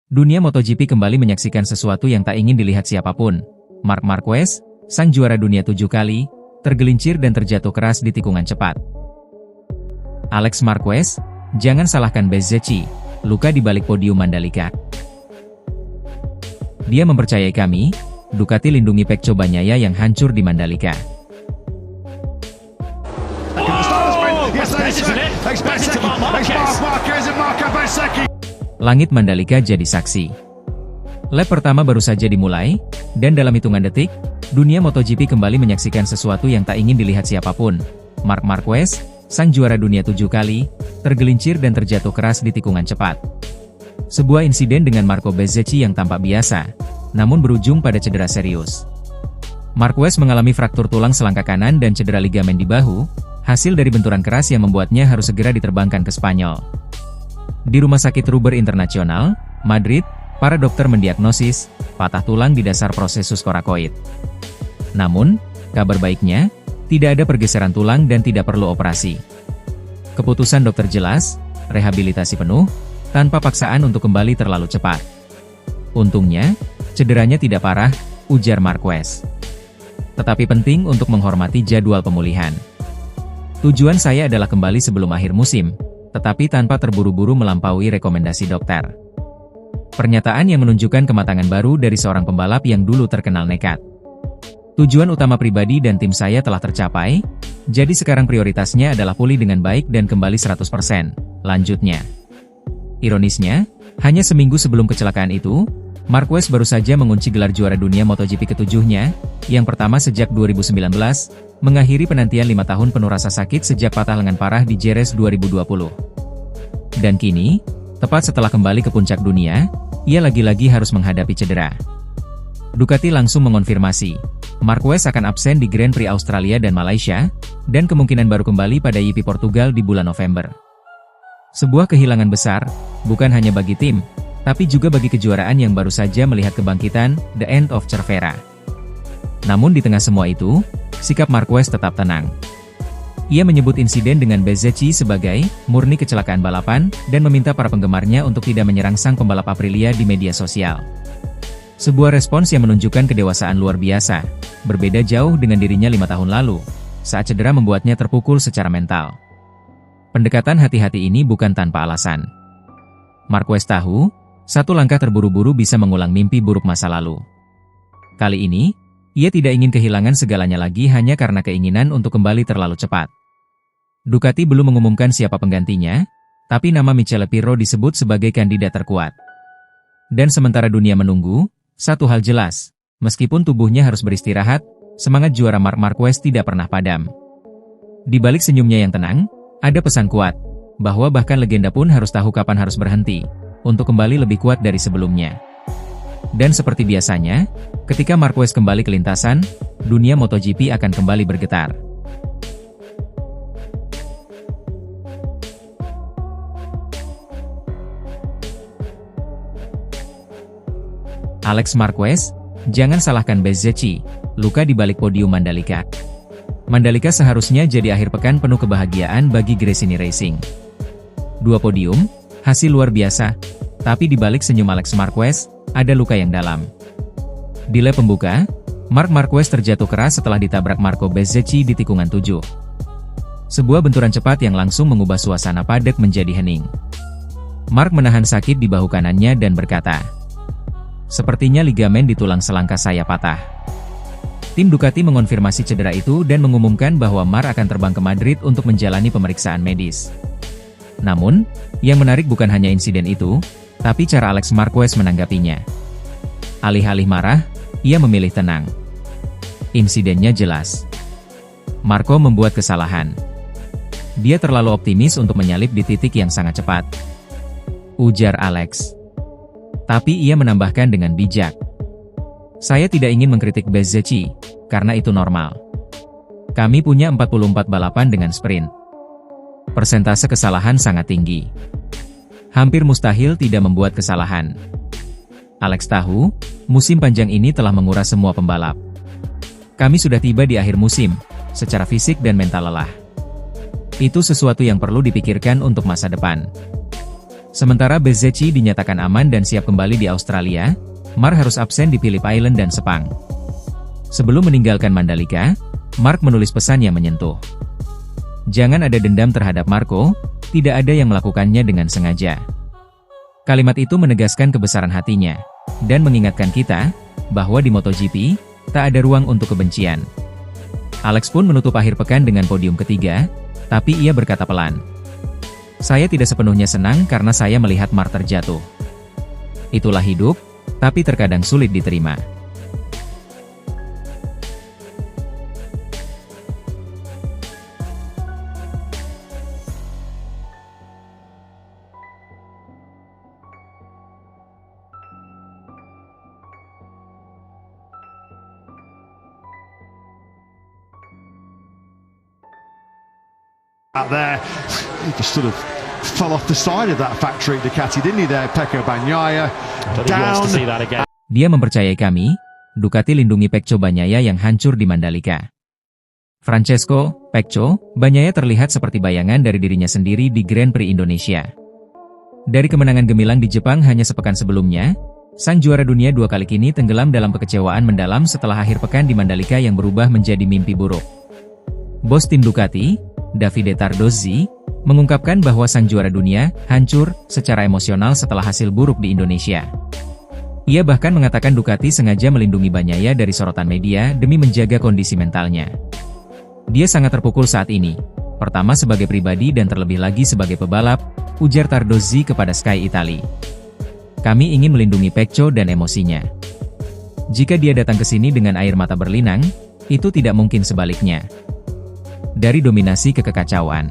Dunia MotoGP kembali menyaksikan sesuatu yang tak ingin dilihat siapapun. Marc Marquez, sang juara dunia 7 kali, tergelincir dan terjatuh keras di tikungan cepat. Alex Marquez, jangan salahkan Bezzecchi, luka di balik podium Mandalika. Dia mempercayai kami, Ducati lindungi Pecco Bagnaia yang hancur di Mandalika. Langit Mandalika jadi saksi. Lap pertama baru saja dimulai, dan dalam hitungan detik, dunia MotoGP kembali menyaksikan sesuatu yang tak ingin dilihat siapapun. Marc Marquez, sang juara dunia 7 kali, tergelincir dan terjatuh keras di tikungan cepat. Sebuah insiden dengan Marco Bezzecchi yang tampak biasa, namun berujung pada cedera serius. Marquez mengalami fraktur tulang selangkah kanan dan cedera ligamen di bahu, hasil dari benturan keras yang membuatnya harus segera diterbangkan ke Spanyol. Di Rumah Sakit Ruber Internasional, Madrid, para dokter mendiagnosis patah tulang di dasar prosesus korakoid. Namun, kabar baiknya, tidak ada pergeseran tulang dan tidak perlu operasi. Keputusan dokter jelas, rehabilitasi penuh, tanpa paksaan untuk kembali terlalu cepat. Untungnya, cederanya tidak parah, ujar Marquez. Tetapi penting untuk menghormati jadwal pemulihan. Tujuan saya adalah kembali sebelum akhir musim, tetapi tanpa terburu-buru melampaui rekomendasi dokter. Pernyataan yang menunjukkan kematangan baru dari seorang pembalap yang dulu terkenal nekat. Tujuan utama pribadi dan tim saya telah tercapai, jadi sekarang prioritasnya adalah pulih dengan baik dan kembali 100%, lanjutnya. Ironisnya, hanya seminggu sebelum kecelakaan itu, Marquez baru saja mengunci gelar juara dunia MotoGP ke-7-nya, yang pertama sejak 2019, mengakhiri penantian 5 tahun penuh rasa sakit sejak patah lengan parah di Jerez 2020. Dan kini, tepat setelah kembali ke puncak dunia, ia lagi-lagi harus menghadapi cedera. Ducati langsung mengonfirmasi, Marquez akan absen di Grand Prix Australia dan Malaysia, dan kemungkinan baru kembali pada GP Portugal di bulan November. Sebuah kehilangan besar, bukan hanya bagi tim, tapi juga bagi kejuaraan yang baru saja melihat kebangkitan, the end of Cervera. Namun di tengah semua itu, sikap Marquez tetap tenang. Ia menyebut insiden dengan Bezzecchi sebagai murni kecelakaan balapan dan meminta para penggemarnya untuk tidak menyerang sang pembalap Aprilia di media sosial. Sebuah respons yang menunjukkan kedewasaan luar biasa, berbeda jauh dengan dirinya 5 tahun lalu, saat cedera membuatnya terpukul secara mental. Pendekatan hati-hati ini bukan tanpa alasan. Marquez tahu, satu langkah terburu-buru bisa mengulang mimpi buruk masa lalu. Kali ini, ia tidak ingin kehilangan segalanya lagi hanya karena keinginan untuk kembali terlalu cepat. Ducati belum mengumumkan siapa penggantinya, tapi nama Michele Pirro disebut sebagai kandidat terkuat. Dan sementara dunia menunggu, satu hal jelas, meskipun tubuhnya harus beristirahat, semangat juara Marc Marquez tidak pernah padam. Di balik senyumnya yang tenang, ada pesan kuat, bahwa bahkan legenda pun harus tahu kapan harus berhenti, untuk kembali lebih kuat dari sebelumnya. Dan seperti biasanya, ketika Marquez kembali ke lintasan, dunia MotoGP akan kembali bergetar. Alex Marquez, jangan salahkan Bezzecchi, luka di balik podium Mandalika. Mandalika seharusnya jadi akhir pekan penuh kebahagiaan bagi Gresini Racing. 2 podium, hasil luar biasa, tapi di balik senyum Alex Marquez, ada luka yang dalam. Di lap pembuka, Marc Marquez terjatuh keras setelah ditabrak Marco Bezzecchi di tikungan 7. Sebuah benturan cepat yang langsung mengubah suasana paddock menjadi hening. Marc menahan sakit di bahu kanannya dan berkata, "Sepertinya ligamen di tulang selangkah saya patah." Tim Ducati mengonfirmasi cedera itu dan mengumumkan bahwa Marc akan terbang ke Madrid untuk menjalani pemeriksaan medis. Namun, yang menarik bukan hanya insiden itu, tapi cara Alex Marquez menanggapinya. Alih-alih marah, ia memilih tenang. Insidennya jelas. Marco membuat kesalahan. Dia terlalu optimis untuk menyalip di titik yang sangat cepat, ujar Alex. Tapi ia menambahkan dengan bijak, "Saya tidak ingin mengkritik Bezzecchi, karena itu normal. Kami punya 44 balapan dengan sprint. Persentase kesalahan sangat tinggi. Hampir mustahil tidak membuat kesalahan. Alex tahu, musim panjang ini telah menguras semua pembalap. Kami sudah tiba di akhir musim, secara fisik dan mental lelah. Itu sesuatu yang perlu dipikirkan untuk masa depan. Sementara Bezzecchi dinyatakan aman dan siap kembali di Australia, Mark harus absen di Phillip Island dan Sepang. Sebelum meninggalkan Mandalika, Mark menulis pesan yang menyentuh. Jangan ada dendam terhadap Marco, tidak ada yang melakukannya dengan sengaja. Kalimat itu menegaskan kebesaran hatinya, dan mengingatkan kita, bahwa di MotoGP, tak ada ruang untuk kebencian. Alex pun menutup akhir pekan dengan podium ketiga, tapi ia berkata pelan. Saya tidak sepenuhnya senang karena saya melihat Mark terjatuh. Itulah hidup, tapi terkadang sulit diterima. Out there, he just sort of fell off the side of that factory Ducati, didn't he there, Pecco Bagnaia? Down. Dia mempercayai kami, Ducati lindungi Pecco Bagnaia yang hancur di Mandalika. Francesco Pecco Bagnaia terlihat seperti bayangan dari dirinya sendiri di Grand Prix Indonesia. Dari kemenangan gemilang di Jepang hanya sepekan sebelumnya, sang juara dunia 2 kali kini tenggelam dalam kekecewaan mendalam setelah akhir pekan di Mandalika yang berubah menjadi mimpi buruk. Bos tim Ducati, Davide Tardozzi, mengungkapkan bahwa sang juara dunia hancur secara emosional setelah hasil buruk di Indonesia. Ia bahkan mengatakan Ducati sengaja melindungi Bagnaia dari sorotan media demi menjaga kondisi mentalnya. Dia sangat terpukul saat ini, pertama sebagai pribadi dan terlebih lagi sebagai pebalap, ujar Tardozzi kepada Sky Italy. Kami ingin melindungi Pecco dan emosinya. Jika dia datang ke sini dengan air mata berlinang, itu tidak mungkin sebaliknya. Dari dominasi ke kekacauan.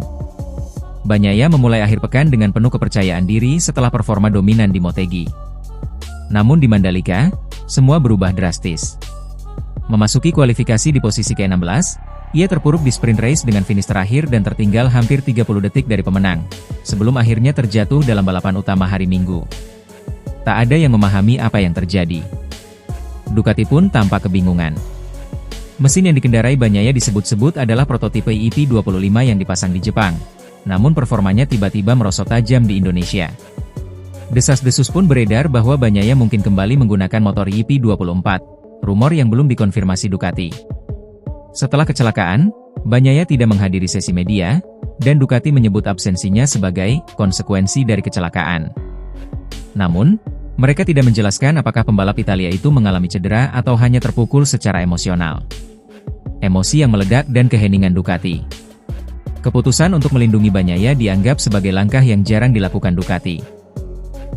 Bagnaia memulai akhir pekan dengan penuh kepercayaan diri setelah performa dominan di Motegi. Namun di Mandalika, semua berubah drastis. Memasuki kualifikasi di posisi ke-16, ia terpuruk di sprint race dengan finish terakhir dan tertinggal hampir 30 detik dari pemenang, sebelum akhirnya terjatuh dalam balapan utama hari Minggu. Tak ada yang memahami apa yang terjadi. Ducati pun tampak kebingungan. Mesin yang dikendarai Bagnaia disebut-sebut adalah prototipe EP25 yang dipasang di Jepang, namun performanya tiba-tiba merosot tajam di Indonesia. Desas-desus pun beredar bahwa Bagnaia mungkin kembali menggunakan motor EP24, rumor yang belum dikonfirmasi Ducati. Setelah kecelakaan, Bagnaia tidak menghadiri sesi media, dan Ducati menyebut absensinya sebagai konsekuensi dari kecelakaan. Namun, mereka tidak menjelaskan apakah pembalap Italia itu mengalami cedera atau hanya terpukul secara emosional. Emosi yang meledak dan keheningan Ducati. Keputusan untuk melindungi Bagnaia dianggap sebagai langkah yang jarang dilakukan Ducati.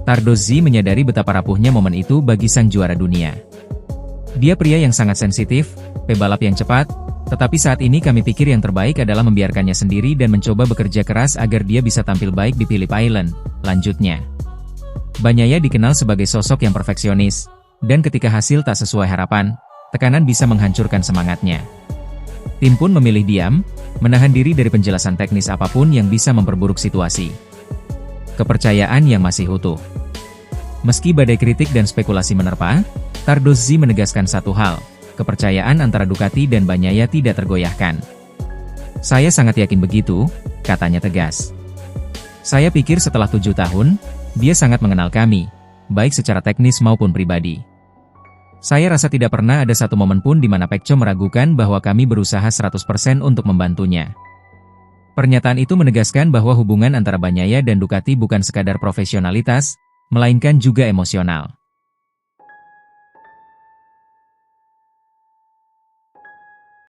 Tardozzi menyadari betapa rapuhnya momen itu bagi sang juara dunia. Dia pria yang sangat sensitif, pebalap yang cepat, tetapi saat ini kami pikir yang terbaik adalah membiarkannya sendiri dan mencoba bekerja keras agar dia bisa tampil baik di Phillip Island, lanjutnya. Bagnaia dikenal sebagai sosok yang perfeksionis, dan ketika hasil tak sesuai harapan, tekanan bisa menghancurkan semangatnya. Tim pun memilih diam, menahan diri dari penjelasan teknis apapun yang bisa memperburuk situasi. Kepercayaan yang masih utuh. Meski badai kritik dan spekulasi menerpa, Tardozzi menegaskan satu hal, kepercayaan antara Ducati dan Bagnaia tidak tergoyahkan. Saya sangat yakin begitu, katanya tegas. Saya pikir setelah 7 tahun, dia sangat mengenal kami, baik secara teknis maupun pribadi. Saya rasa tidak pernah ada satu momen pun di mana Pecco meragukan bahwa kami berusaha 100% untuk membantunya. Pernyataan itu menegaskan bahwa hubungan antara Bagnaia dan Ducati bukan sekadar profesionalitas, melainkan juga emosional.